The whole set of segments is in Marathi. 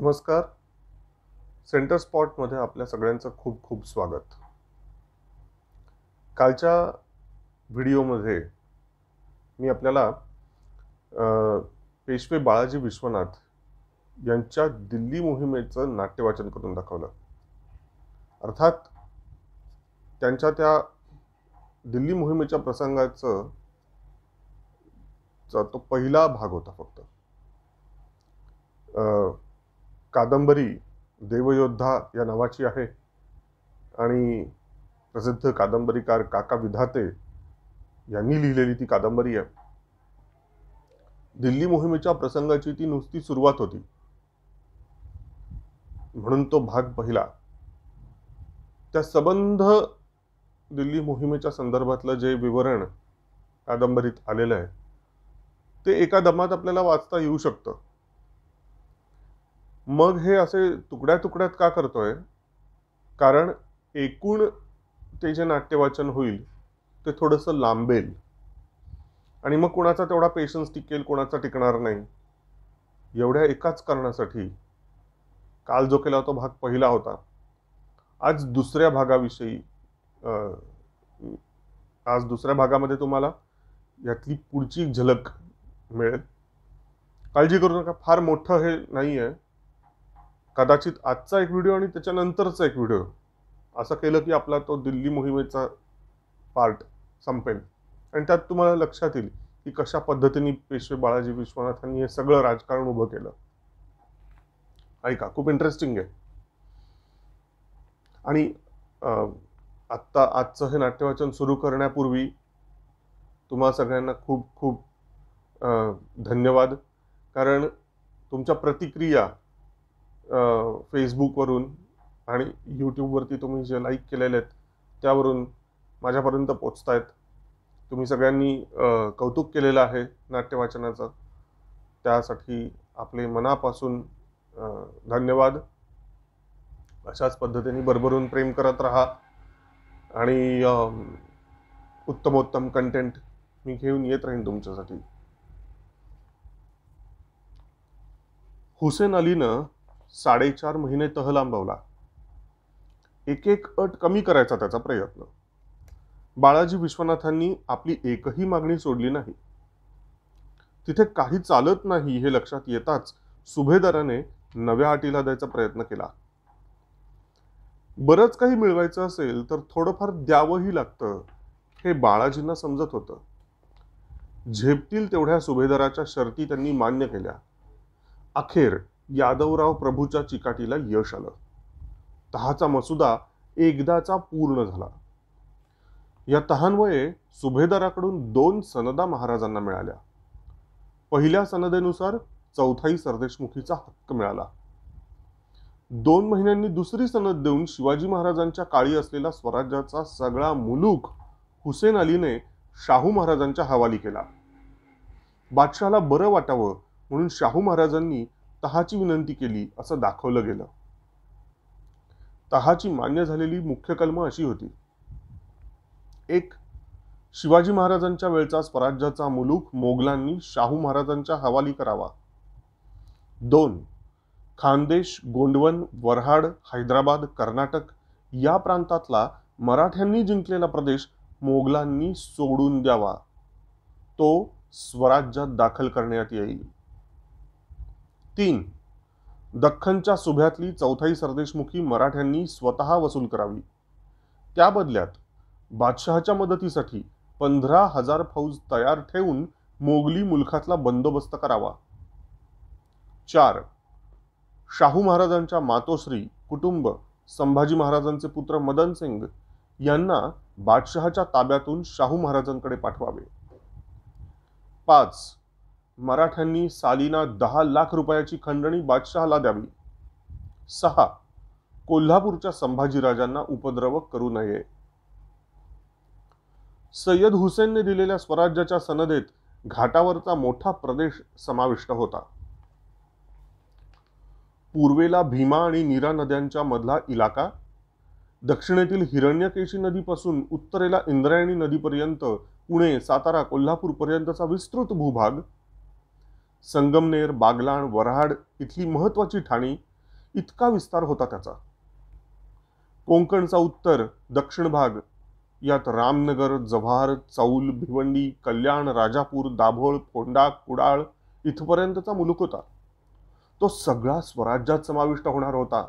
नमस्कार. सेंटर स्पॉटमध्ये आपल्या सगळ्यांचं खूप खूप स्वागत. कालच्या व्हिडिओमध्ये मी आपल्याला पेशवे बाळाजी विश्वनाथ यांच्या दिल्ली मोहिमेचं नाट्यवाचन करून दाखवलं. अर्थात त्यांच्या त्या दिल्ली मोहिमेच्या प्रसंगाचा तो पहिला भाग होता फक्त. कादंबरी देवयोद्धा या नावाची आहे आणि प्रसिद्ध कादंबरीकार काका विधाते यांनी लिहिलेली ती कादंबरी आहे. दिल्ली मोहिमेच्या प्रसंगाची ती नुसती सुरुवात होती म्हणून तो भाग पहिला. त्या संबंध दिल्ली मोहिमेच्या संदर्भातलं जे विवरण कादंबरीत आलेलं आहे ते एका दमात आपल्याला वाचता येऊ शकतं. मग हे असे तुकड्या तुकड्यात का करतोय? कारण एकूण ते जे नाट्यवाचन होईल ते थोडंसं लांबेल आणि मग कोणाचा तेवढा पेशन्स टिकेल, कोणाचा टिकणार नाही. एवढ्या एकाच कारणासाठी काल जो केला तो भाग पहिला होता. आज दुसऱ्या भागामध्ये तुम्हाला यातली पुढची झलक मिळेल. काळजी करू नका, फार मोठं हे नाही आहे. कदाचित आजचा एक व्हिडिओ आणि त्याच्यानंतरचा एक व्हिडिओ असं केलं की आपला तो दिल्ली मोहिमेचा पार्ट संपेल आणि त्यात तुम्हाला लक्षात येईल की कशा पद्धतीने पेशवे बाळाजी विश्वनाथांनी हे सगळं राजकारण उभं केलं. ऐका, खूप इंटरेस्टिंग आहे. आणि आजचं हे नाट्यवाचन सुरू करण्यापूर्वी तुम्हा सगळ्यांना खूप खूप धन्यवाद. कारण तुमच्या प्रतिक्रिया फेसबुकवरून आणि यूट्यूबवरती तुम्ही जे लाईक केलेले आहेत त्यावरून माझ्यापर्यंत पोचतायत. तुम्ही सगळ्यांनी कौतुक केलेलं आहे नाट्यवाचनाचं, त्यासाठी आपले मनापासून धन्यवाद. अशाच पद्धतीने भरभरून प्रेम करत राहा आणि उत्तमोत्तम कंटेंट मी घेऊन येत राहीन तुमच्यासाठी. हुसेन अलीनं 4.5 महिने तह लांबवला. एक अट कमी करायचा त्याचा प्रयत्न. बाळाजी विश्वनाथांनी आपली एकही मागणी सोडली नाही. तिथे काही चालत नाही हे लक्षात येताच सुभेदाराने नव्या अटीला द्यायचा प्रयत्न केला. बरंच काही मिळवायचं असेल तर थोडंफार द्यावंही लागतं हे बाळाजींना समजत होतं. झेपतील तेवढ्या सुभेदाराच्या शर्ती त्यांनी मान्य केल्या. अखेर यादवराव प्रभूच्या चिकाटीला यश आलं. तहाचा मसुदा एकदाचा पूर्ण झाला. या तहान्वये सुभेदाराकडून 2 सनदा महाराजांना मिळाल्या. पहिल्या सनदेनुसार चौथाई सरदेशमुखीचा हक्क मिळाला. 2 महिन्यांनी दुसरी सनद देऊन शिवाजी महाराजांच्या काळी असलेला स्वराज्याचा सगळा मुलूक हुसेन अलीने शाहू महाराजांच्या हवाली केला. बादशाहला बरं वाटावं म्हणून शाहू महाराजांनी तहाची विनंती केली असं दाखवलं गेलं. तहाची मान्य झालेली मुख्य कलमं अशी होती: 1. शिवाजी महाराजांच्या वेळचा स्वराज्याचा मुलूक मोगलांनी शाहू महाराजांच्या हवाली करावा. 2. खानदेश, गोंडवन, वऱ्हाड, हैदराबाद, कर्नाटक या प्रांतातला मराठ्यांनी जिंकलेला प्रदेश मोगलांनी सोडून द्यावा. तो स्वराज्यात दाखल करण्यात येईल. 3. दख्खनच्या सुभ्यातली चौथाई सरदेशमुखी मराठ्यांनी स्वतः वसूल करावी. त्या बदल्यात बादशहाच्या मदतीसाठी 15,000 फौज तयार ठेवून मोगली मुलखातला बंदोबस्त करावा. 4. शाहू महाराजांच्या मातोश्री कुटुंब संभाजी महाराजांचे पुत्र मदन सिंग यांना बादशहाच्या ताब्यातून शाहू महाराजांकडे पाठवावे. 5. मराठ्यांनी सालीना 10 लाख रुपयाची खंडणी बादशहाला द्यावी. 6. कोल्हापूरच्या संभाजीराजांना उपद्रव करू नये. सय्यद हुसेनने दिलेल्या स्वराज्याच्या सनदेत घाटावरचा मोठा प्रदेश समाविष्ट होता. पूर्वेला भीमा आणि नीरा नद्यांच्या मधला इलाका, दक्षिणेतील हिरण्यकेशी नदीपासून उत्तरेला इंद्रायणी नदीपर्यंत पुणे, सातारा, कोल्हापूर पर्यंतचा विस्तृत भूभाग, संगमनेर, बागलाण, वऱ्हाड इथली महत्वाची ठाणी इतका विस्तार होता त्याचा. कोकणचा उत्तर दक्षिण भाग, यात रामनगर, जव्हार, चौल, भिवंडी, कल्याण, राजापूर, दाभोळ, फोंडा, कुडाळ इथपर्यंतचा मुलूक होता. तो सगळा स्वराज्यात समाविष्ट होणार होता.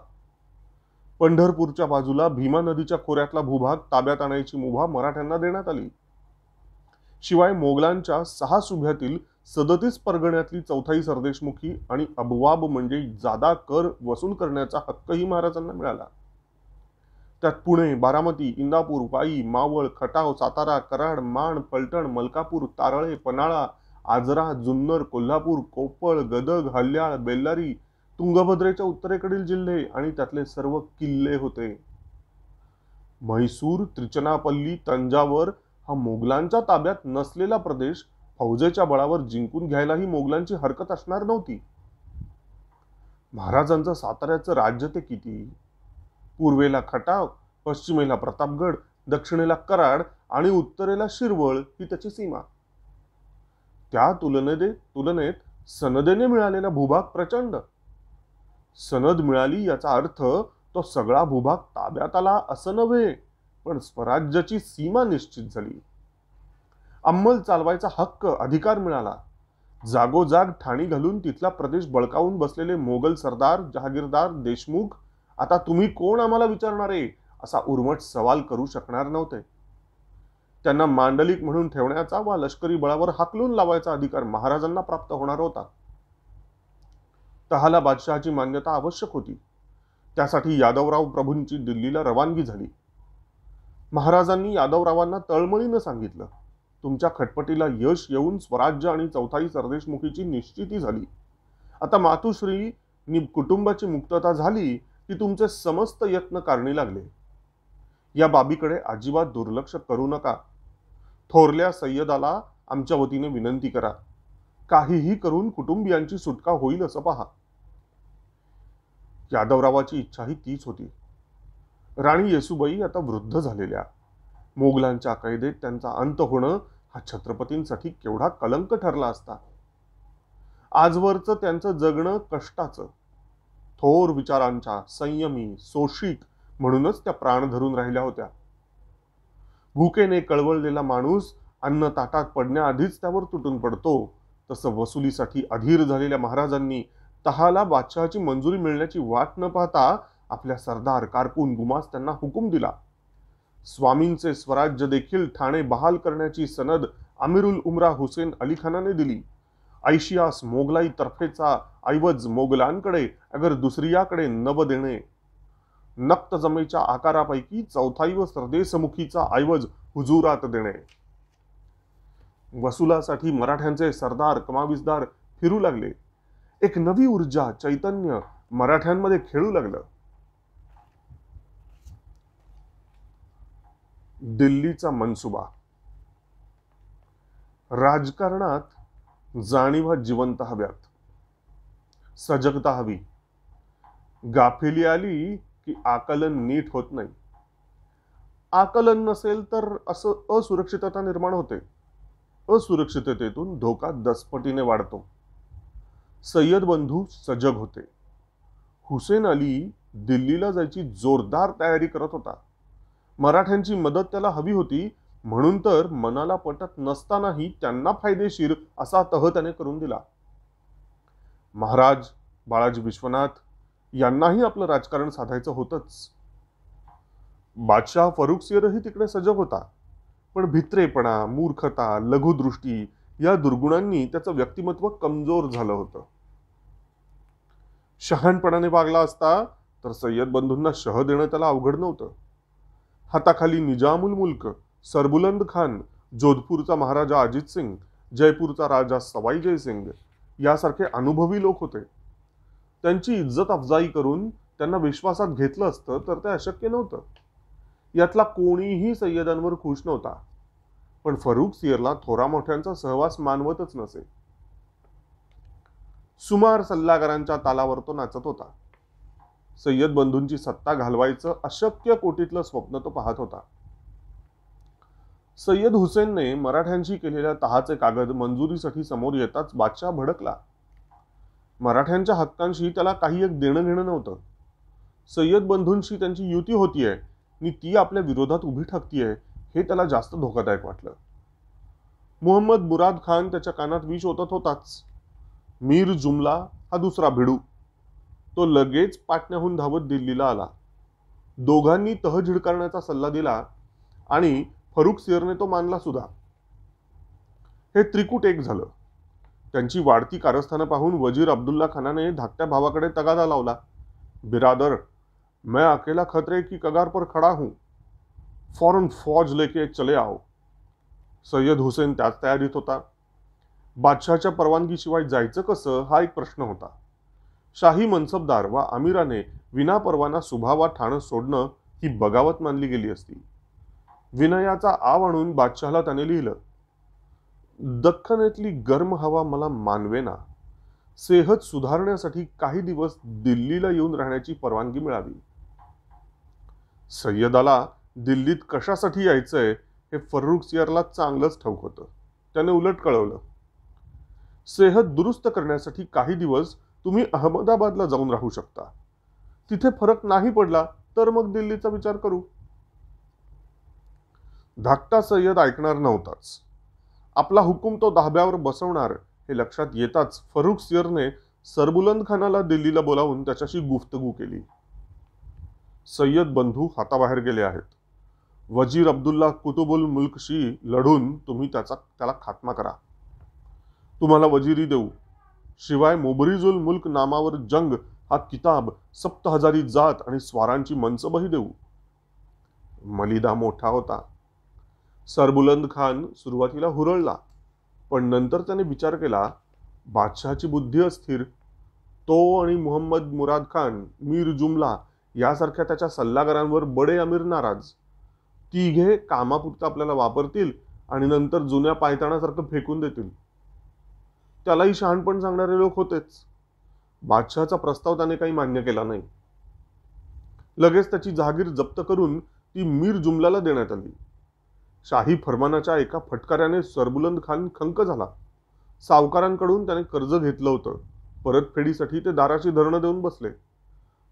पंढरपूरच्या बाजूला भीमा नदीच्या खोऱ्यातला भूभाग ताब्यात आणायची मुभा मराठ्यांना देण्यात आली. शिवाय मोगलांच्या 6 सुभ्यातील 37 परगण्यातली चौथाई सरदेशमुखी आणि अबवाब म्हणजे जादा कर वसूल करण्याचा हक्कही महाराजांना मिळाला. त्यात पुणे, बारामती, इंदापूर, वाई, मावळ, खटाव, सातारा, कराड, माण, फलटण, मलकापूर, तारळे, पन्हाळा, आजरा, जुन्नर, कोल्हापूर, कोप्पळ, गदग, हल्याळ, बेल्लारी, तुंगभद्रेच्या उत्तरेकडील जिल्हे आणि त्यातले सर्व किल्ले होते. म्हैसूर, त्रिचनापल्ली, तंजावर हा मोगलांच्या ताब्यात नसलेला प्रदेश फौजेच्या बळावर जिंकून घ्यायलाही मोगलांची हरकत असणार नव्हती. महाराजांचं साताऱ्याचं राज्य ते किती? पूर्वेला खटाव, पश्चिमेला प्रतापगड, दक्षिणेला कराड आणि उत्तरेला शिरवळ ही त्याची सीमा. त्या तुलनेत सनदेने मिळालेला भूभाग प्रचंड. सनद मिळाली याचा अर्थ तो सगळा भूभाग ताब्यात आला असं नव्हे, पण स्वराज्याची सीमा निश्चित झाली. अंमल चालवायचा हक्क, अधिकार मिळाला. जागोजाग ठाणी घालून तिथला प्रदेश बळकावून बसलेले मोगल सरदार, जहागीरदार, देशमुख आता तुम्ही कोण आम्हाला विचारणारे असा उर्मट सवाल करू शकणार नव्हते. त्यांना मांडलिक म्हणून ठेवण्याचा वा लष्करी बळावर हाकलून लावायचा अधिकार महाराजांना प्राप्त होणार होता. तहाला बादशहाची मान्यता आवश्यक होती. त्यासाठी यादवराव प्रभूंची दिल्लीला रवानगी झाली. महाराजांनी यादवरावांना तळमळीनं सांगितलं, तुमच्या खटपटीला यश येऊन स्वराज्य आणि चौथाई सरदेशमुखीची निश्चिती झाली. आता मातुश्री कुटुंबाची मुक्तता झाली की तुमचे समस्त यत्न कारणी लागले. या बाबीकडे अजिबात दुर्लक्ष करू नका. थोरल्या सय्यदाला आमच्या वतीने विनंती करा. काहीही करून कुटुंबियांची सुटका होईल असं पहा. यादवरावाची इच्छाही तीच होती. राणी येसूबाई आता वृद्ध झालेल्या. मोगलांच्या कैदेत त्यांचा अंत होणं हा छत्रपतींसाठी केवढा कलंक ठरला असता. आजवरचं त्यांचं जगणं कष्टाचं. थोर विचारांच्या, संयमी, सोशिक म्हणूनच त्या प्राण धरून राहिल्या होत्या. भुकेने कळवळलेला माणूस अन्न ताटात पडण्याआधीच त्यावर तुटून पडतो, तसं वसुलीसाठी अधीर झालेल्या महाराजांनी तहाला बादशहाची मंजुरी मिळण्याची वाट न पाहता आपल्या सरदार, कारकून, गुमास्त्यांना हुकूम दिला. स्वामींचे स्वराज्य देखील ठाणे बहाल करण्याची सनद अमीरुल उमरा हुसेन अली खानाने दिली. ऐशियास मोगलाई तर्फेचा ऐवज मोगलांकडे अगर दुसरीयाकडे नव देणे. नक्त जमेच्या आकारापैकी चौथाई व सरदेशमुखीचा ऐवज हुजुरात देणे. वसुलासाठी मराठ्यांचे सरदार, कमाविसदार फिरू लागले. एक नवी ऊर्जा, चैतन्य मराठ्यांमध्ये खेळू लागलं. दिल्लीचा मनसुबा. राजकारणात जाणीवा जिवंत हव्यात. सजगता हवी. गाफिली आली की आकलन नीट होत नाही. आकलन नसेल तर असं असुरक्षितता निर्माण होते. असुरक्षिततेतून धोका दसपटीने वाढतो. सय्यद बंधू सजग होते. हुसेन अली दिल्लीला जायची जोरदार तयारी करत होता. मराठ्यांची मदत त्याला हवी होती, म्हणून तर मनाला पटत नसतानाही त्यांना फायदेशीर असा तह त्याने करून दिला. महाराज बाळाजी विश्वनाथ यांनाही आपलं राजकारण साधायचं होतंच. बादशाह फरुखसियरही तिकडे सजग होता, पण भित्रेपणा, मूर्खता, लघुदृष्टी या दुर्गुणांनी त्याचं व्यक्तिमत्व कमजोर झालं होतं. शहाणपणाने वागला असता तर सय्यद बंधूंना शह देणं त्याला अवघड नव्हतं. हाताखाली निजामुल मुल्क, सरबुलंद खान, जोधपूरचा महाराजा अजित सिंग, जयपूरचा राजा सवाई जयसिंग यासारखे अनुभवी लोक होते. त्यांची इज्जत अफजाई करून त्यांना विश्वासात घेतलं असतं तर ते अशक्य नव्हतं. यातला कोणीही सय्यदांवर खुश नव्हता, पण फरुखसियरला थोरा मोठ्यांचा सहवास मानवतच नसे. सुमार सल्लागारांच्या तालावर तो नाचत होता. सय्यद बंधूंची सत्ता घालवायचं अशक्य कोटीतलं स्वप्न तो पाहत होता. सय्यद हुसेनने मराठ्यांशी केलेल्या तहाचे कागद मंजुरीसाठी समोर येताच बादशाह भडकला. मराठ्यांच्या हक्कांशी त्याला काही एक देणं घेणं नव्हतं. सय्यद बंधूंशी त्यांची युती होतीये आणि ती आपल्या विरोधात उभी ठाकतीये हे त्याला जास्त धोकादायक वाटलं. मुहम्मद मुराद खान त्याच्या कानात विष ओतत होताच. मीर जुमला हा दुसरा भिडू. तो लगेच पाटण्याहून धावत दिल्लीला आला. दोघांनी तहजीड करण्याचा सल्ला दिला आणि फरुख सियरने तो मानला सुद्धा. हे त्रिकूट एक झालं. त्यांची वाढती कारस्थानं पाहून वजीर अब्दुल्ला खानाने धाकट्या भावाकडे तगादा लावला. बिरादर, मैं अकेला खतरे की कगार पर खड़ा हूं. फौरन फौज लेके चले आओ. सय्यद हुसेन त्याच तयारीत होता. बादशहाच्या परवानगीशिवाय जायचं कसं हा एक प्रश्न होता. शाही मनसबदार वा अमीराने विनापरवाना सुभावा ठाणं सोडणं ही बगावत मानली गेली असती. विनयाचा आव आणून बादशहाला त्याने लिहिलं, दख्खनेतली गर्म हवा मला मानवेना. सेहत सुधारण्यासाठी काही दिवस दिल्लीला येऊन राहण्याची परवानगी मिळावी. सय्यदाला दिल्लीत कशासाठी यायचंय हे फर्रुख सियरला चांगलंच ठाऊक होतं. त्याने उलट कळवलं, सेहत दुरुस्त करण्यासाठी काही दिवस तुम्ही अहमदाबादला जाऊन राहू शकता. तिथे फरक नाही पडला तर मग दिल्लीचा विचार करू. धाकटा सय्यद ऐकणार नव्हताच. आपला हुकूम तो धाब्यावर बसवणार हे लक्षात येताच फरुख सियरने सरबुलंद खानाला दिल्लीला बोलावून त्याच्याशी गुफ्तगू केली. सय्यद बंधू हाताबाहेर गेले आहेत. वजीर अब्दुल्ला कुतुबुल मुल्कशी लढून तुम्ही त्याला खात्मा करा. तुम्हाला वजिरी देऊ. शिवाय मुबरिजुल मुल्क नामावर जंग हा किताब, 70,000 जात आणि स्वारांची मनसबही देऊ. मलिदा मोठा होता. सरबुलंद खान सुरुवातीला हुरळला, पण नंतर त्याने विचार केला, बादशहाची बुद्धी अस्थिर. तो आणि मुहम्मद मुराद खान, मीर जुमला यासारख्या त्याच्या सल्लागारांवर बडे अमीर नाराज. तिघे कामापुरतं आपल्याला वापरतील आणि नंतर जुन्या पायताणासारखं फेकून देतील. त्यालाही शहाणपण सांगणारे लोक होतेच. बादशहाचा प्रस्ताव त्याने काही मान्य केला नाही. लगेच त्याची जहागीर जप्त करून ती मीर जुमलाला देण्यात आली. शाही फरमानाच्या एका फटकाऱ्याने सरबुलंद खान खंक झाला. सावकारांकडून त्याने कर्ज घेतलं होतं. परतफेडीसाठी ते दाराची धरणं देऊन बसले.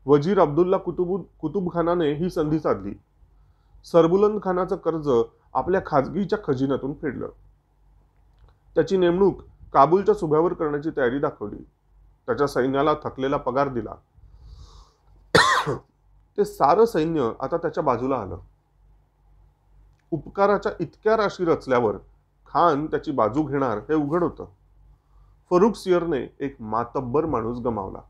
वजीर अब्दुल्ला कुतुब खानाने ही संधी साधली. सरबुलंद खानाचं कर्ज आपल्या खाजगीच्या खजिन्यातून फेडलं. त्याची नेमणूक काबूलच्या सुभ्यावर करण्याची तयारी दाखवली. त्याच्या सैन्याला थकलेला पगार दिला. ते सारं सैन्य आता त्याच्या बाजूला आलं. उपकाराच्या इतक्या राशी रचल्यावर खान त्याची बाजू घेणार हे उघड होतं. फरुख सियरने एक मातब्बर माणूस गमावला.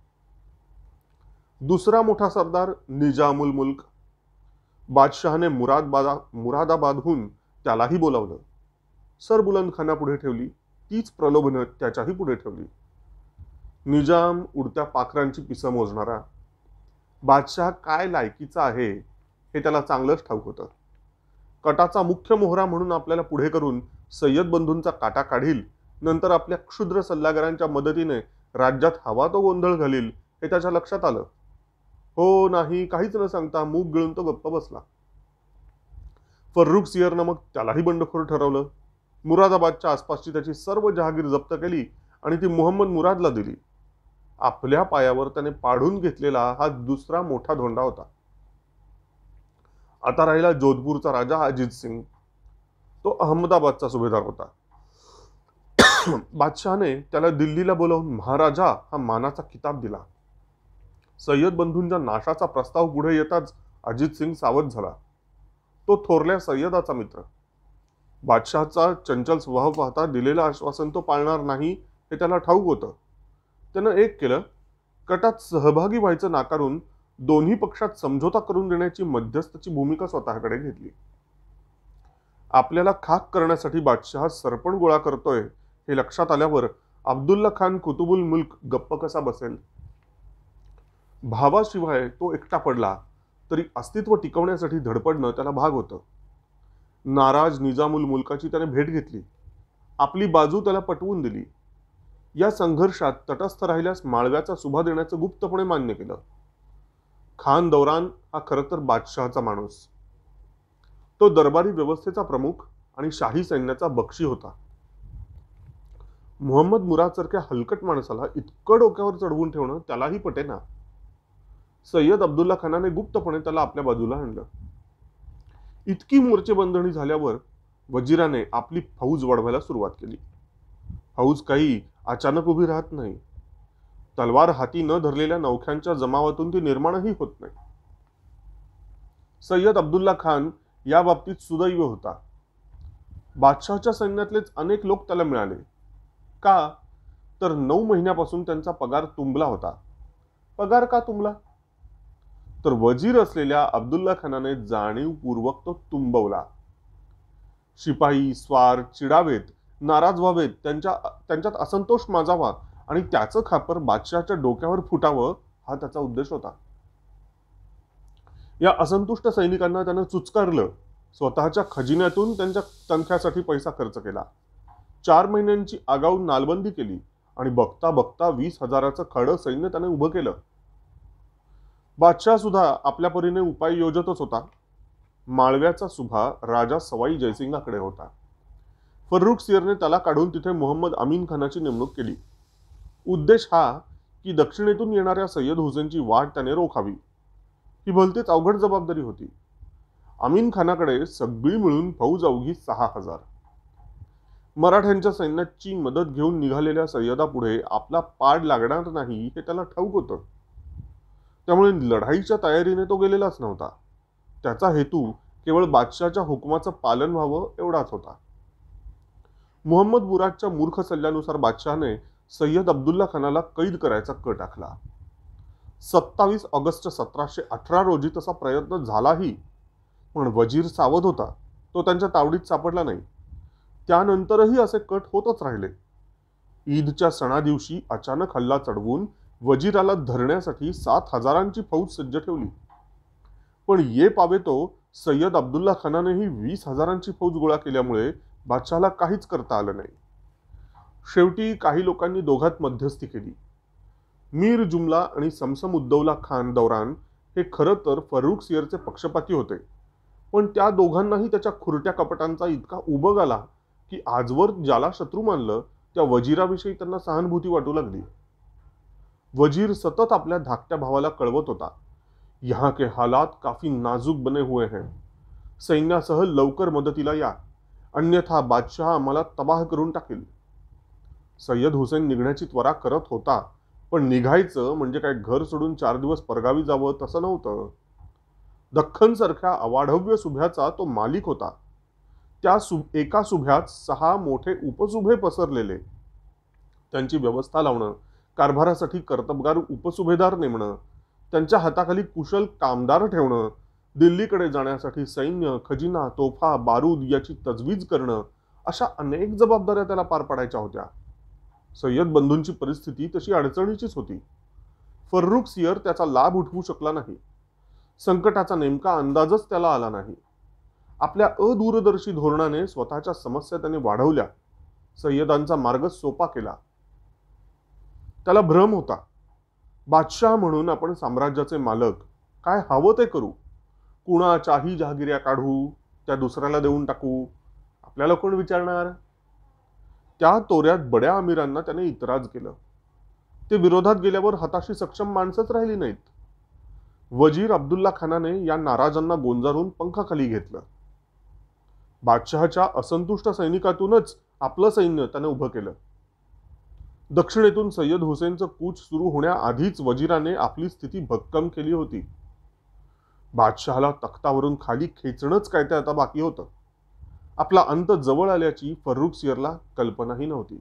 दुसरा मोठा सरदार निजामुल मुल्क. बादशहाने मुरादाबादहून त्यालाही बोलावलं. सरबुलंद खानापुढे ठेवली तीच प्रलोभनं त्याच्याही पुढे ठेवली. निजाम उडत्या पाखरांची पिसं मोजणारा. बादशाह काय लायकीचा आहे हे त्याला चांगलंच ठाऊक होतं. कटाचा मुख्य मोहरा म्हणून आपल्याला पुढे करून सय्यद बंधूंचा काटा काढील, नंतर आपल्या क्षुद्र सल्लागारांच्या मदतीने राज्यात हवा तो गोंधळ घालील हे त्याच्या लक्षात आलं. हो नाही काहीच न सांगता मूग गिळून तो गप्प बसला. फर्रुख सियरनं मग त्यालाही बंडखोर ठरवलं. मुरादाबादच्या आसपासची त्याची सर्व जहागीर जप्त केली आणि ती मुहम्मद मुरादला दिली. आपल्या पायावर त्याने पाडून घेतलेला हा दुसरा मोठा धोंडा होता. आता राहिला जोधपूरचा राजा अजित सिंग. तो अहमदाबादचा सुभेदार होता. बादशहाने त्याला दिल्लीला बोलावून महाराजा हा मानाचा किताब दिला. सय्यद बंधूंच्या नाशाचा प्रस्ताव पुढे येताच अजित सिंग सावध झाला. तो थोरल्या सय्यदाचा मित्र. बादशहाचा चंचल स्वभाव पाहता दिलेलं आश्वासन तो पाळणार नाही हे त्याला ठाऊक होतं. त्यानं एक केलं, कटात सहभागी व्हायचं नाकारून दोन्ही पक्षात समझोता करून देण्याची मध्यस्थची भूमिका स्वतःकडे घेतली. आपल्याला खाक करण्यासाठी बादशहा सरपण गोळा करतोय हे लक्षात आल्यावर अब्दुल्ला खान कुतुबुल मुल्क गप्प कसा बसेल. भावाशिवाय तो एकटा पडला तरी अस्तित्व टिकवण्यासाठी धडपडणं त्याला भाग होतं. नाराज निजामुल मुल्काची त्याने भेट घेतली. आपली बाजू त्याला पटवून दिली. या संघर्षात तटस्थ राहिल्यास माळव्याचा सुभा देण्याचं गुप्तपणे मान्य केलं. खान दौरान हा खरं तर बादशहाचा माणूस. तो दरबारी व्यवस्थेचा प्रमुख आणि शाही सैन्याचा बक्षी होता. मुहम्मद मुराद सारख्या हलकट माणसाला इतकं डोक्यावर चढवून ठेवणं त्यालाही पटेना. सय्यद अब्दुल्ला खानाने गुप्तपणे त्याला आपल्या बाजूला आणलं. इतकी मोर्चेबंधणी झाल्यावर वजीराने आपली फौज वाढवायला सुरुवात केली. फौज काही अचानक उभी राहत नाही. तलवार हाती न धरलेल्या नौख्यांच्या जमावातून ती निर्माणही होत नाही. सय्यद अब्दुल्ला खान या बाबतीत सुदैव होता. बादशाहच्या सैन्यातलेच अनेक लोक त्याला मिळाले. का तर 9 महिन्यापासून त्यांचा पगार तुंबला होता. पगार का तुंबला? तर वजीर असलेल्या अब्दुल्ला खानाने जाणीवपूर्वक तो तुंबवला. शिपाई स्वार चिडावेत, नाराज व्हावेत, त्यांच्यात असंतोष माजावा आणि त्याचं खापर बादशाहच्या डोक्यावर फुटावं हा त्याचा उद्देश होता. या असंतुष्ट सैनिकांना त्यानं चुचकारलं. स्वतःच्या खजिन्यातून त्यांच्या तनख्यासाठी पैसा खर्च केला. 4 महिन्यांची आगाऊ नालबंदी केली आणि बघता बघता 20,000चं खडं सैन्य त्याने उभं केलं. बादशाह सुद्धा आपल्या परीने उपाय योजतच होता. माळव्याचा सुभा राजा सवाई जयसिंगाकडे होता. फर्रुख सियरने त्याला काढून तिथे मोहम्मद अमीन खानाची नेमणूक केली. उद्देश हा की दक्षिणेतून येणाऱ्या सय्यद हुसेनची वाट त्याने रोखावी. ही भलतीच अवघड जबाबदारी होती. अमीन खानाकडे सगळी मिळून फौज अवघी 6,000. मराठ्यांच्या सैन्याची मदत घेऊन निघालेल्या सय्यदापुढे आपला पाड लागणार नाही हे त्याला ठाऊक होतं. त्यामुळे लढाईच्या तयारीने तो गेलेलाच नव्हता. त्याचा हेतू केवळ बादशाहच्या हुकुमाचं पालन व्हावं एवढाच होता. मोहम्मद मुरादच्या मूर्ख सल्ल्यानुसार बादशाहने सय्यद अब्दुल्ला खानाला कैद करायचा कट आखला. 27 ऑगस्ट 1718 रोजी तसा प्रयत्न झालाही, पण वजीर सावध होता. तो त्यांच्या तावडीत सापडला नाही. त्यानंतरही असे कट होतच राहिले. ईदच्या सणादिवशी अचानक हल्ला चढवून वजीराला धरण्यासाठी 7,000ची फौज सज्ज ठेवली. पण ये पावे तो सय्यद अब्दुल्ला खानानेही 20,000ची फौज गोळा केल्यामुळे बादशाहला काहीच करता आलं नाही. शेवटी काही लोकांनी दोघात मध्यस्थी केली. मीर जुमला आणि समसम उद्दौला खान दौरान हे खरं तर फर्रुख सियरचे पक्षपाती होते. पण त्या दोघांनाही त्याच्या खुरट्या कपटांचा इतका उबग आला की आजवर ज्याला शत्रू मानलं त्या वजीराविषयी त्यांना सहानुभूती वाटू लागली. वजीर सतत आपल्या धाकट्या भावाला कळवत होता, यहाँ के हालात काफी नाजुक बने हुए हैं. सैन्यासह लवकर मदतीला या, अन्यथा बादशाह आम्हाला तबाह करून टाकेल. सय्यद हुसेन निघण्याची त्वरा करत होता. पण निघायचं म्हणजे काय घर सोडून 4 दिवस परगावी जावं तसं नव्हतं. दख्खन सारख्या अवाढव्य सुभ्याचा तो मालिक होता. त्या एका सुभ्यात 6 मोठे उपसुभे पसरलेले. त्यांची व्यवस्था लावणं, कारभारासाठी कर्तबगार उपसुभेदार नेमणं, त्यांच्या हाताखाली कुशल कामदार ठेवणं, दिल्लीकडे जाण्यासाठी सैन्य, खजिना, तोफा, बारूद याची तजवीज करणं, अशा अनेक जबाबदाऱ्या त्याला पार पाडायच्या होत्या. सय्यद बंधूंची परिस्थिती तशी अडचणीचीच होती. फर्रुख सियर त्याचा लाभ उठवू शकला नाही. संकटाचा नेमका अंदाजच त्याला आला नाही. आपल्या अदूरदर्शी धोरणाने स्वतःच्या समस्या त्याने वाढवल्या. सय्यदांचा मार्ग सोपा केला. त्याला भ्रम होता, बादशाह म्हणून आपण साम्राज्याचे मालक, काय हवं ते करू, कुणाच्याही जहागिऱ्या काढू, त्या दुसऱ्याला देऊन टाकू, आपल्याला कोण विचारणार. त्या तोऱ्यात बड्या अमीरांना त्याने इतराज केलं. ते विरोधात गेल्यावर हाताशी सक्षम माणसंच राहिली नाहीत. वजीर अब्दुल्ला खानाने या नाराजांना गोंजारून पंखाखाली घेतलं. बादशहाच्या असंतुष्ट सैनिकातूनच आपलं सैन्य त्याने उभं केलं. दक्षिणेतून सय्यद हुसेनचं कूच सुरू होण्याआधीच वजीराने आपली स्थिती भक्कम केली होती. बादशहाला तख्तावरून खाली खेचणंच काय ते आता बाकी होतं. आपला अंत जवळ आल्याची फर्रुख सियरला कल्पनाही नव्हती.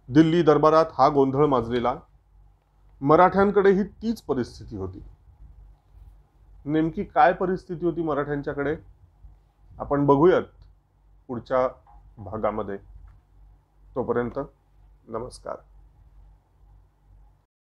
दिल्ली दरबारात हा गोंधळ माजलेला. मराठ्यांकडेही तीच परिस्थिती होती. नेमकी काय परिस्थिती होती मराठ्यांच्याकडे आपण बघूयात पुढच्या भागामध्ये. तोपर्यंत नमस्कार.